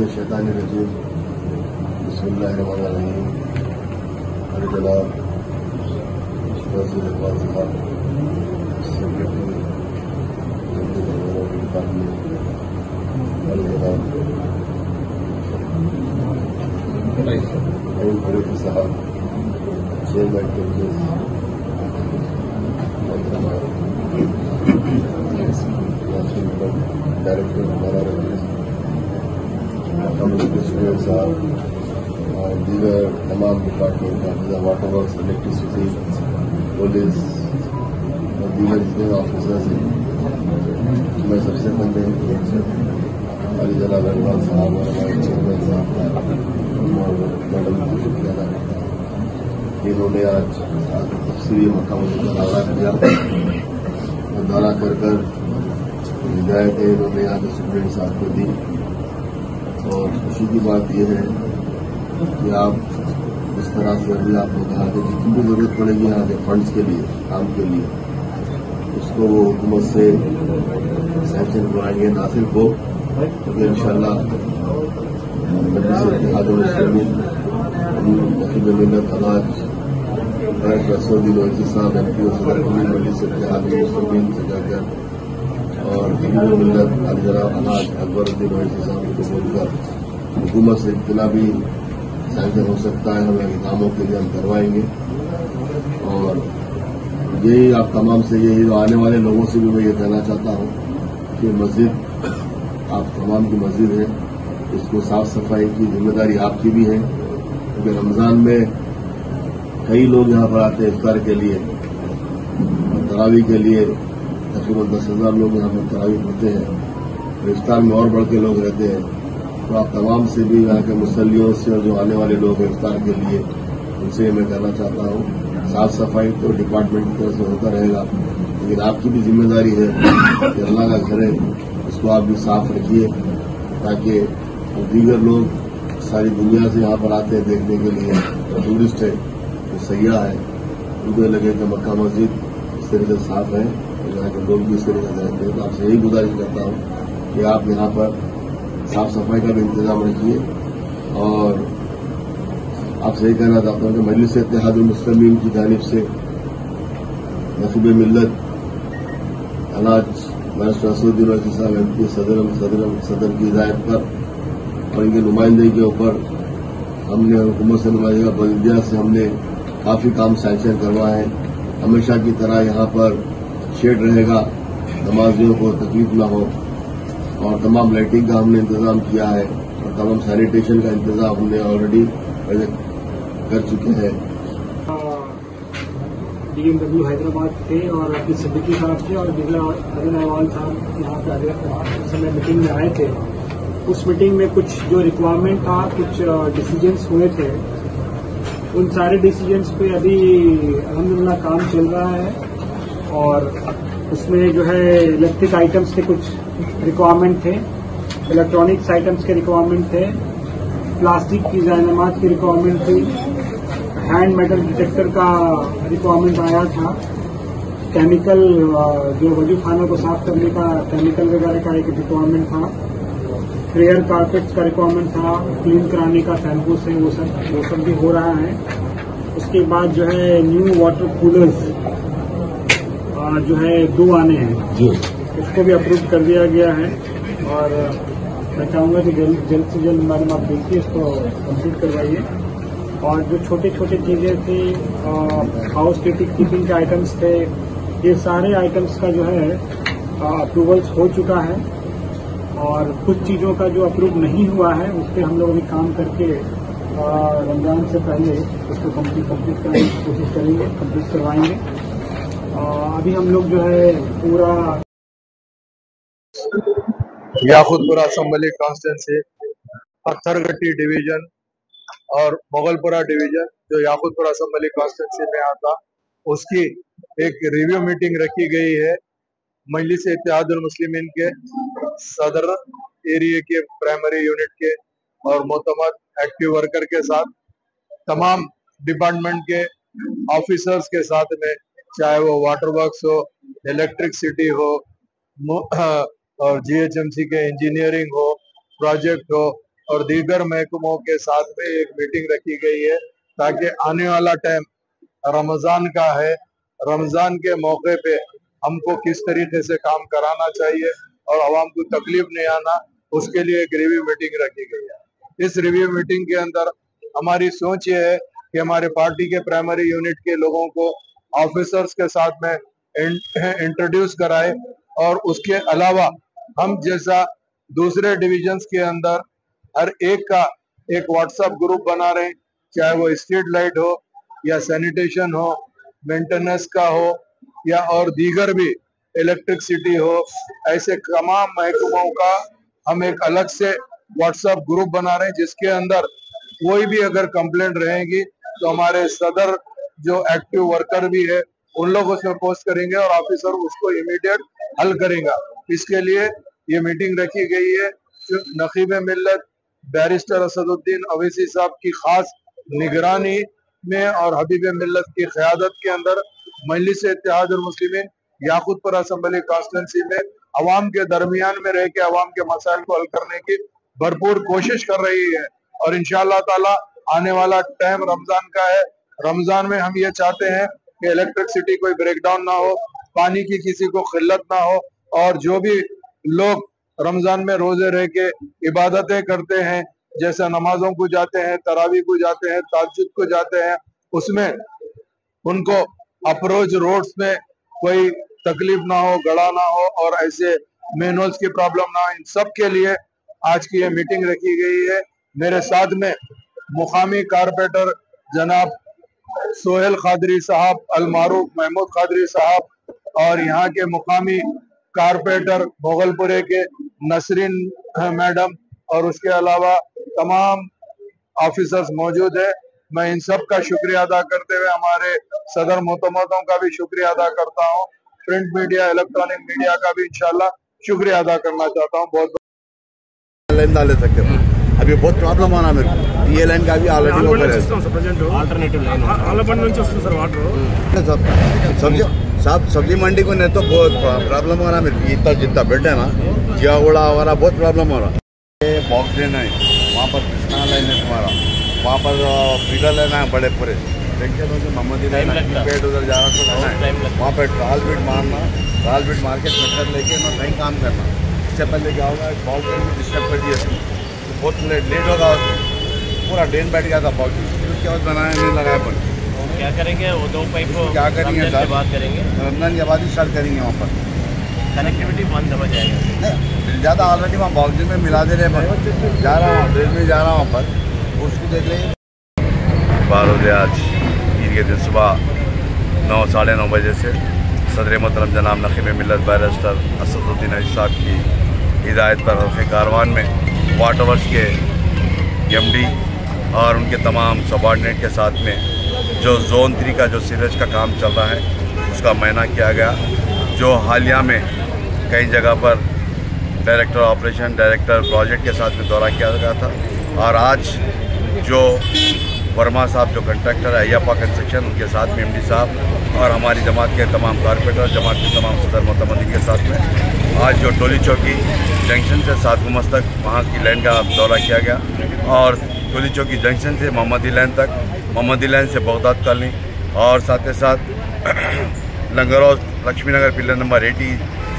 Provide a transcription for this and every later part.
मिनश्शैतानिर्रजीम बिस्मिल्लाहिर्रहमानिर्रहीम। और जनाब वज़ीर वाज़िफ़ा सेक्रेटरी जल्दी करवाना डिपार्टमेंट और जनाब फरीद साहब चेयरमैन कमिटीज डायरेक्टर हमारा साहब और दीगर तमाम department water works, electricity, police और दीगर जितने ऑफिसर्स हैं, मैं सबसे पहले अली जनाब अहमद साहब और हमारे चेयरमैन साहब का और मैडम को शुक्रिया अदा करता हूँ। इन्होंने आज तफसीली मकाम का दौरा किया और दौरा कर हिदायतें इन्होंने यहाँ के सुप्रीम साहब को दी। और खुशी की बात यह है कि आप इस तरह से अभी आपने कहा कि जितनी भी जरूरत पड़ेगी यहाँ के फंड्स के लिए, काम के लिए, उसको वो हुकूमत से सैंक्शन कराएंगे। ना सिर्फ वो, क्योंकि इंशाअल्लाह मिन्नत अनाज रसोदी लोधी साहब एमपीओ सदर मजलिस इत्तेहाद मुस्लिमीन से जाकर और मिल्लत जनाब अनाज अकबरुद्दीन ओवैसी साहब को बोलकर हुकूमत से इतना भी सैंक्शन हो सकता है हमें कामों के लिए हम करवाएंगे। और यही आप तमाम से यही आने वाले लोगों से भी मैं ये कहना चाहता हूँ कि मस्जिद आप तमाम की मस्जिद है, इसको साफ सफाई की जिम्मेदारी आपकी भी है, क्योंकि रमजान में कई लोग यहाँ पर आते हैं इफ्तार के लिए और तरावी के लिए। तकरीबन 10,000 लोग यहाँ पर तरावी पढ़ते हैं और इफ्तार में और बढ़ के लोग रहते हैं। तो आप तमाम से भी यहाँ के मुसल्लियों से और जो आने वाले लोग हैं इफ्तार के लिए, उनसे मैं कहना चाहता हूँ साफ सफाई तो डिपार्टमेंट की तरफ से होता रहेगा, लेकिन आपकी भी जिम्मेदारी है कि अल्लाह का घर है, उसको आप भी साफ रखिए, ताकि दीगर लोग सारी दुनिया से यहाँ पर आते हैं देखने के लिए, टूरिस्ट है, जो सयाह है, उनको लगे कि मक्का मस्जिद इस तरीके से साफ है और यहाँ के लोग भी इस तरीके से रहते हैं। तो आपसे यही गुजारिश करता हूँ कि आप यहाँ पर साफ सफाई का भी इंतजाम रखिए। और आपसे यही कहना चाहता हूँ कि मजलिस इत्तेहाद मुस्लिमीन की जानिब से नसीब मिल्लत अनाज रसूदी ओवैसी साहब एमपी सदर की हिदायत पर और इनके नुमाइंदगी के ऊपर हमने हुकूमत से नुमाइंदगी बल्दिया से हमने काफी काम सैंक्शन करवाए हैं। हमेशा की तरह यहाँ पर शेड रहेगा, नमाजियों को तकलीफ न हो, और तमाम लाइटिंग का हमने इंतजाम किया है और तमाम सैनिटेशन का इंतजाम हमने ऑलरेडी कर चुके हैं। डीएमडब्ल्यू हैदराबाद थे और अपनी सिद्दीकी साहब थे और बिजला अदन अहवाल साहब यहाँ पे उस समय मीटिंग में आए थे। उस मीटिंग में कुछ जो रिक्वायरमेंट था, कुछ डिसीजंस हुए थे, उन सारे डिसीजंस पे अभी अल्हम्दुलिल्लाह काम चल रहा है। और उसमें जो है इलेक्ट्रिक आइटम्स के कुछ रिक्वायरमेंट थे, इलेक्ट्रॉनिक्स आइटम्स के रिक्वायरमेंट थे, प्लास्टिक की जायनमाज की रिक्वायरमेंट थी, हैंड मेटल डिटेक्टर का रिक्वायरमेंट आया था, केमिकल जो वजू खानों को साफ करने का केमिकल वगैरह का एक रिक्वायरमेंट था, प्रेयर कारपेट्स का रिक्वायरमेंट था, क्लीन कराने का शैम्पू से वो सब भी हो रहा है। उसके बाद जो है न्यू वाटर कूलर्स जो है 2 आने हैं, उसको भी अप्रूव कर दिया गया है। और मैं चाहूंगा कि जल्द से जल्द मैडम आप देखिए, इसको कंप्लीट करवाइए। और जो छोटे छोटे चीजें थी, हाउस कीपिंग के आइटम्स थे, ये सारे आइटम्स का जो है अप्रूवल्स हो चुका है। और कुछ चीजों का जो अप्रूव नहीं हुआ है उस पर हम लोग अभी काम करके रमजान से पहले उसको कंप्लीट कराने की कोशिश करेंगे, कंप्लीट करवाएंगे। अभी हम लोग जो है पूरा Yakutpura assembly constituency, Pathergatti division और मोगलपुरा डिवीजन जो याकूतपुरा असम्बली कॉन्स्टिट्यूंसी में आता, उसकी एक रिव्यू मीटिंग रखी गई है मजलिस इत्तेहादुल मुस्लिमीन के सदर एरिया के प्राइमरी यूनिट के और मोतमद एक्टिव वर्कर के साथ, तमाम डिपार्टमेंट के ऑफिसर्स के साथ में, चाहे वो वाटर वर्क्स हो, इलेक्ट्रिसिटी हो और जीएचएमसी के इंजीनियरिंग हो, प्रोजेक्ट हो और दीगर महकमों के साथ में एक मीटिंग रखी गई है ताकि आने वाला टाइम रमजान का है, रमजान के मौके पे हमको किस तरीके से काम कराना चाहिए और आवाम को तकलीफ नहीं आना, उसके लिए एक रिव्यू मीटिंग रखी गई है। इस रिव्यू मीटिंग के अंदर हमारी सोच ये है कि हमारे पार्टी के प्राइमरी यूनिट के लोगों को ऑफिसर्स के साथ में इंट्रोड्यूस कराए और उसके अलावा हम जैसा दूसरे डिविजन्स के अंदर हर एक का एक व्हाट्सएप ग्रुप बना रहे हैं, चाहे वो स्ट्रीट लाइट हो या सैनिटेशन हो, मेंटेनेंस का हो या और दीगर भी इलेक्ट्रिसिटी हो, ऐसे तमाम महकमों का हम एक अलग से व्हाट्सएप ग्रुप बना रहे हैं जिसके अंदर कोई भी अगर कंप्लेंट रहेगी तो हमारे सदर जो एक्टिव वर्कर भी है उन लोग उसमें पोस्ट करेंगे और ऑफिसर उसको इमीडिएट हल करेगा। इसके लिए ये मीटिंग रखी गई है। नकीब मिल्लत बैरिस्टर असदुद्दीन अवैसी साहब की खास निगरानी में और हबीब मिल्लत की क़यादत के अंदर मजलिस इत्तेहाद मुस्लिमीन याकूतपुरा असेंबली कॉन्स्टिट्यूंसी में अवाम के दरमियान में रह के अवाम के मसाइल को हल करने की भरपूर कोशिश कर रही है और इंशाअल्लाह ताला आने वाला टाइम रमजान का है। रमजान में हम ये चाहते हैं कि इलेक्ट्रिसिटी कोई ब्रेकडाउन ना हो, पानी की किसी को किल्लत ना हो और जो भी लोग रमजान में रोजे रह के इबादतें करते हैं, जैसे नमाजों को जाते हैं, तरावी को जाते हैं, तहज्जुद को जाते हैं, उसमें उनको अप्रोच रोड्स में कोई तकलीफ ना हो, गड़ा ना हो और ऐसे मैनुअल्स की प्रॉब्लम ना हो, इन सब के लिए आज की ये मीटिंग रखी गई है। मेरे साथ में मुकामी कारपोरेटर जनाब सोहेल खादरी साहब, अलमारूफ महमूद खादरी साहब और यहाँ के मुकामी कारपोरेटर भोगलपुरे के नसरीन मैडम और उसके अलावा तमाम ऑफिसर्स मौजूद है। मैं इन सब का शुक्रिया अदा करते हुए हमारे सदर मोहतमदों का भी शुक्रिया अदा करता हूँ। प्रिंट मीडिया, इलेक्ट्रॉनिक मीडिया का भी इंशाल्लाह शुक्रिया अदा करना चाहता हूँ। बहुत लाइन डाले सकते हैं, अभी बहुत प्रॉब्लम आना मेरे को। ये लाइन का भी ऑलरेडी सब्जी मंडी को नहीं तो बहुत प्रॉब्लम हो रहा है मेरे को। इतना जितना बेड है ना जियागुड़ा वगैरह बहुत प्रॉब्लम हो रहा है। बॉक्स लेना है, वहाँ पर कृष्णा लाइन है तुम्हारा, वहाँ पर फीडर लेना है बड़े पूरे मोहम्मदी लाइन पेट उधर जाना तो है, वहाँ पर ट्राल बीट मारना, ट्राल बीट मार के ट्रैक्टर लेके मैं कहीं काम करना। इससे पहले क्या होगा, बॉल भी डिस्टर्ब कर दिया तो बहुत लेट होगा, पूरा ड्रेन बैठ गया था बॉल। उसके बाद बनाया नहीं लगाया पर क्या करेंगे, वो 2 पाइप क्या करेंगे सर, बात करेंगे रमजान के बाद ही स्टार्ट करेंगे। वहाँ पर कनेक्टिविटी बंद हो जाएगा नहीं ज़्यादा, ऑलरेडी वहाँ बॉक्सिंग में मिला दे रहे हैं। जा रहा हूँ ट्रेन में जा रहा हूँ वहाँ पर, उसको देख लेंगे। 12 बजे आज ईद के दिन सुबह 9 साढ़े 9 बजे से सदर मोहतरम जनाब नकीब मिल्लत बैरिस्टर असदुद्दीन अवैसी साहब की हिदायत पर हल्के कारवान में वाटर वर्क्स के एमडी और उनके तमाम सबॉर्डिनेट के साथ में जो जोन 3 का जो सीवरेज का काम चल रहा है उसका मुआयना किया गया। जो हालिया में कई जगह पर डायरेक्टर ऑपरेशन, डायरेक्टर प्रोजेक्ट के साथ में दौरा किया गया था और आज जो वर्मा साहब जो कंट्रैक्टर है अय्यप्पा कंस्ट्रक्शन, उनके साथ में एमडी साहब और हमारी जमात के तमाम कारपोरेटर, जमात के तमाम सदर मोहतमदीन के साथ में आज जो टोली चौकी जंक्शन से 7 गुमस तक वहाँ की लाइन का दौरा किया गया और टोली चौकी जंक्शन से मोहम्मदी लाइन तक, मोहम्मदी लाइन से बगदाद कॉलोनी और साथ ही साथ लंगरौज लक्ष्मी नगर पिलर नंबर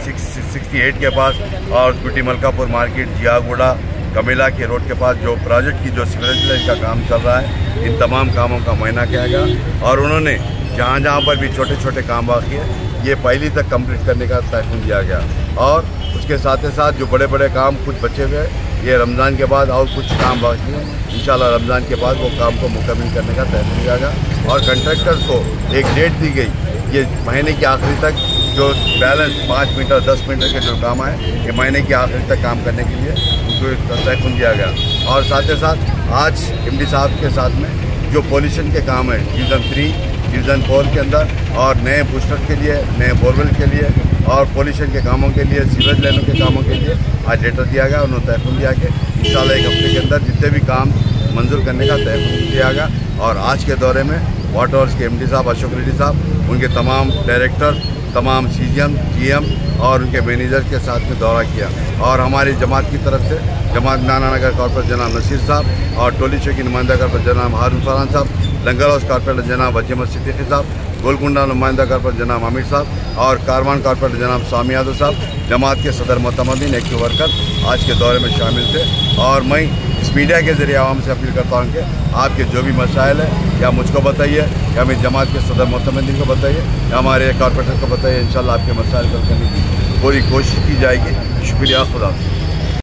68 के पास और गुटी मलकापुर मार्केट, जियागुड़ा, कमेला के रोड के पास जो प्रोजेक्ट की जो सीवरेज लाइन का काम चल रहा है, इन तमाम कामों का मुआयना किया गया और उन्होंने जहाँ जहाँ पर भी छोटे छोटे काम बाकी है ये पहली तक कंप्लीट करने का तयन दिया गया और उसके साथ ही साथ जो बड़े बड़े काम कुछ बचे हुए ये रमज़ान के बाद और कुछ काम बाकी है, इंशाल्लाह रमज़ान के बाद वो काम को मुकम्मल करने का तयन दिया गया और कंट्रैक्टर्स को एक डेट दी गई ये महीने के आखिरी तक जो बैलेंस 5 मीटर 10 मीटर के जो काम है ये महीने के आखिरी तक काम करने के लिए उनको तयन दिया गया और साथ ही साथ आज एमडी साहब के साथ में जो पॉल्यूशन के काम है डिवीज़न 3 डिवीज़न 4 के अंदर और नए बूस्टर के लिए, नए बोरवेल के लिए और पॉल्यूशन के कामों के लिए, सीवरेज लाइनों के कामों के लिए आज लेटर दिया गया। उन्होंने तयन दिया कि इंशाल्लाह 1 हफ्ते के अंदर जितने भी काम मंजूर करने का तयन दिया गया और आज के दौरे में वाटर वर्क्स के एमडी साहब अशोक रेड्डी साहब, उनके तमाम डायरेक्टर, तमाम CGM, GM और उनके मैनेजर के साथ में दौरा किया और हमारी जमात की तरफ से जमात नाना नगर कॉर्पोरेटर जनाब नसीर साहब और टोली चौकी नुमाइंदा कॉर्पोरेटर जनाब हारून फरहान साहब, लंगर हाउस कॉर्पोरेटर जनाब वजीम सिद्दीकी साहब, गोलकुंडा नुमाइंदा कॉर्पोरेटर जनाब हामिद साहब और कारवान कॉर्पोरेटर जनाब सामी यादव साहब, जमात के सदर मोतमदीन एक्टिव वर्कर आज के दौरे में शामिल थे। और मैं इस मीडिया के ज़रिए आवाम से अपील करता हूँ कि आपके जो भी मसाइल है या मुझको बताइए या मेरी जमात के सदर मोतमदीन को बताइए या हमारे कॉर्पोरेटर को बताइए। इंशाल्लाह आपके मसाइल हल करने की पूरी कोशिश की जाएगी। शुक्रिया, खुदा।